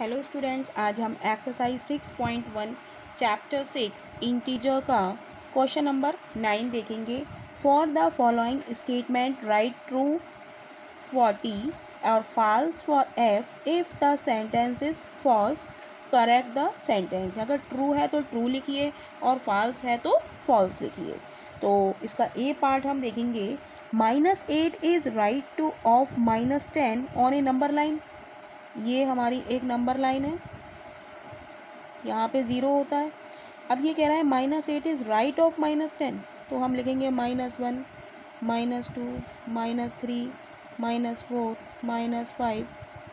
Hello students, आज हम exercise 6.1 chapter 6 integer का क्वेश्चन नंबर 9 देखेंगे। For the following statement write true for T और false for F if the sentence is false correct the sentence. अगर true है तो true लिखिए और फॉल्स है तो फॉल्स लिखिए। तो इसका ए पार्ट हम देखेंगे। -8 is right two of -10 on a number line. ये हमारी एक नंबर लाइन है, यहाँ पे ज़ीरो होता है। अब ये कह रहा है -8 इज़ राइट ऑफ -10, तो हम लिखेंगे -1 -2 -3 -4 -5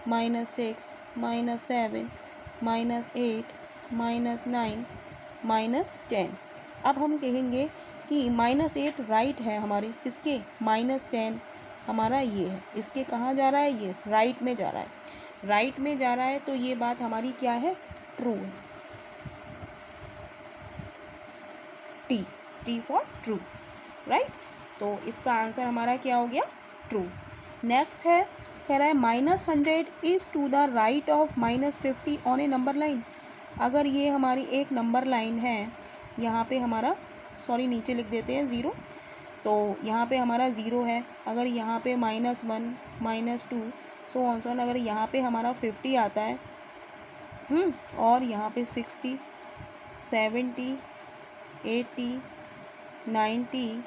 -6 -7 -8 -9 -10। अब हम कहेंगे कि -8 राइट है हमारी किसके, -10 हमारा ये है, इसके कहाँ जा रहा है, ये राइट में जा रहा है। राइट में जा रहा है तो ये बात हमारी क्या है, ट्रू है। T for true, right. तो इसका आंसर हमारा क्या हो गया, ट्रू। नेक्स्ट है, कह रहा है -100 is to the right of -50 on a number line. अगर ये हमारी एक नंबर लाइन है, यहाँ पे हमारा नीचे लिख देते हैं 0, तो यहाँ पे हमारा 0 है। अगर यहाँ पे -1 -2 सो ऑन सो, अगर यहाँ पे हमारा 50 आता है और यहाँ पे 60 70 80 90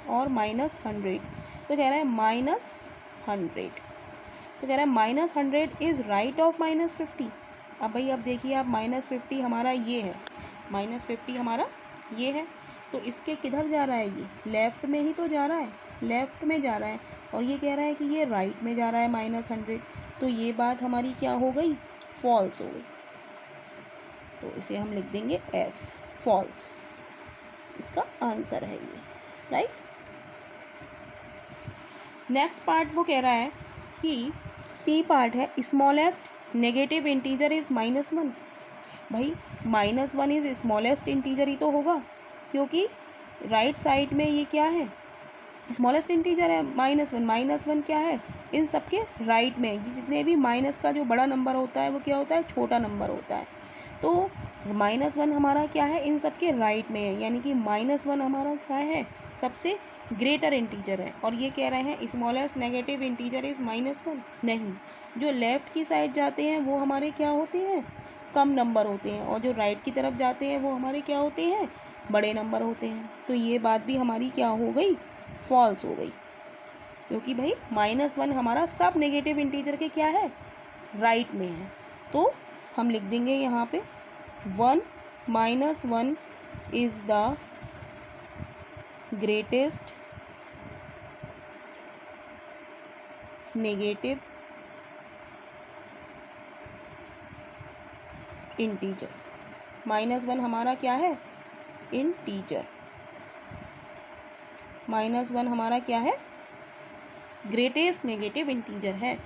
और -100, तो कह रहा है -100, तो कह रहा है -100 इज़ राइट ऑफ -50। अब भाई अब देखिए आप, -50 हमारा ये है, -50 हमारा ये है, तो इसके किधर जा रहा है, ये लेफ़्ट में ही तो जा रहा है, लेफ़्ट में जा रहा है। और ये कह रहा है कि ये राइट में जा रहा है -100, तो ये बात हमारी क्या हो गई, फॉल्स हो गई। तो इसे हम लिख देंगे एफ, फॉल्स इसका आंसर है ये, राइट। नेक्स्ट पार्ट वो कह रहा है कि सी पार्ट है, स्मॉलेस्ट नेगेटिव इंटीजर इज़ -1। भाई -1 इज़ स्मॉलेस्ट इंटीजर ही तो होगा, क्योंकि राइट साइड में ये क्या है, स्मॉलेस्ट इंटीजर है -1। -1 क्या है, इन सब के राइट में, ये जितने भी माइनस का जो बड़ा नंबर होता है वो क्या होता है, छोटा नंबर होता है। तो -1 हमारा क्या है, इन सब के राइट में है, यानी कि -1 हमारा क्या है, सबसे ग्रेटर इंटीजर है। और ये कह रहे हैं स्मॉलेस्ट नेगेटिव इंटीजर इज़ -1। नहीं, जो लेफ़्ट की साइड जाते हैं वो हमारे क्या होते हैं, कम नंबर होते हैं, और जो राइट की तरफ जाते हैं वो हमारे क्या होते हैं, बड़े नंबर होते हैं। तो ये बात भी हमारी क्या हो गई, फॉल्स हो गई, क्योंकि भाई -1 हमारा सब नेगेटिव इंटीजर के क्या है, राइट में है। तो हम लिख देंगे यहाँ पे 1 -1 is the greatest negative integer. -1 हमारा क्या है, इंटीजर, -1 हमारा क्या है, ग्रेटेस्ट नेगेटिव इंटीजर है।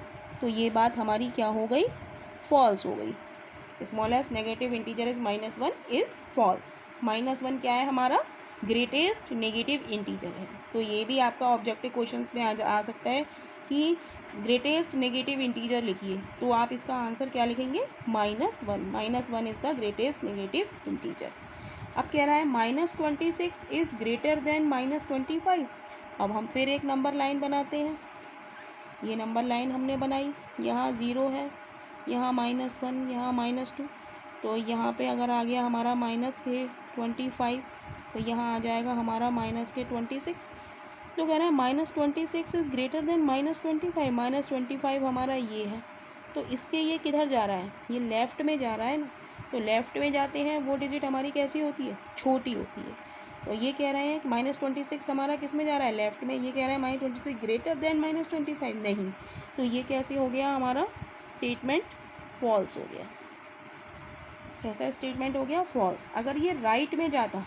तो ये बात हमारी क्या हो गई, फॉल्स हो गई। Smallest negative integer is -1 is false. -1 क्या है हमारा, ग्रेटेस्ट नेगेटिव इंटीजर है। तो ये भी आपका ऑब्जेक्टिव क्वेश्चंस में आ सकता है कि ग्रेटेस्ट नेगेटिव इंटीजर लिखिए, तो आप इसका आंसर क्या लिखेंगे, -1। -1 is the greatest negative integer. अब कह रहा है -26 इज़ ग्रेटर देन -25। अब हम फिर एक नंबर लाइन बनाते हैं। ये नंबर लाइन हमने बनाई, यहाँ 0 है, यहाँ -1, यहाँ -2, तो यहाँ पे अगर आ गया हमारा -25, तो यहाँ आ जाएगा हमारा -26। तो कह रहा है -26 इज़ ग्रेटर देन -25। -25 हमारा ये है, तो इसके ये किधर जा रहा है, ये लेफ़्ट में जा रहा है ना। तो लेफ़्ट में जाते हैं वो डिजिट हमारी कैसी होती है, छोटी होती है। तो ये कह रहे हैं कि -26 हमारा किस में जा रहा है, लेफ़्ट में। ये कह रहा है -26 ग्रेटर देन -25, नहीं। तो ये कैसे हो गया हमारा स्टेटमेंट, फॉल्स हो गया। कैसा स्टेटमेंट हो गया, फॉल्स। अगर ये राइट में जाता,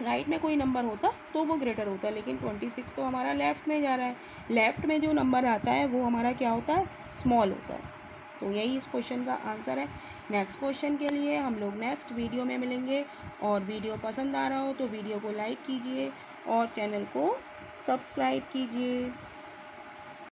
राइट में कोई नंबर होता तो वो ग्रेटर होता है, लेकिन 26 तो हमारा लेफ़्ट में जा रहा है। लेफ़्ट में जो नंबर आता है वो हमारा क्या होता है, स्मॉल होता है। तो यही इस क्वेश्चन का आंसर है। नेक्स्ट क्वेश्चन के लिए हम लोग नेक्स्ट वीडियो में मिलेंगे, और वीडियो पसंद आ रहा हो तो वीडियो को लाइक कीजिए और चैनल को सब्सक्राइब कीजिए।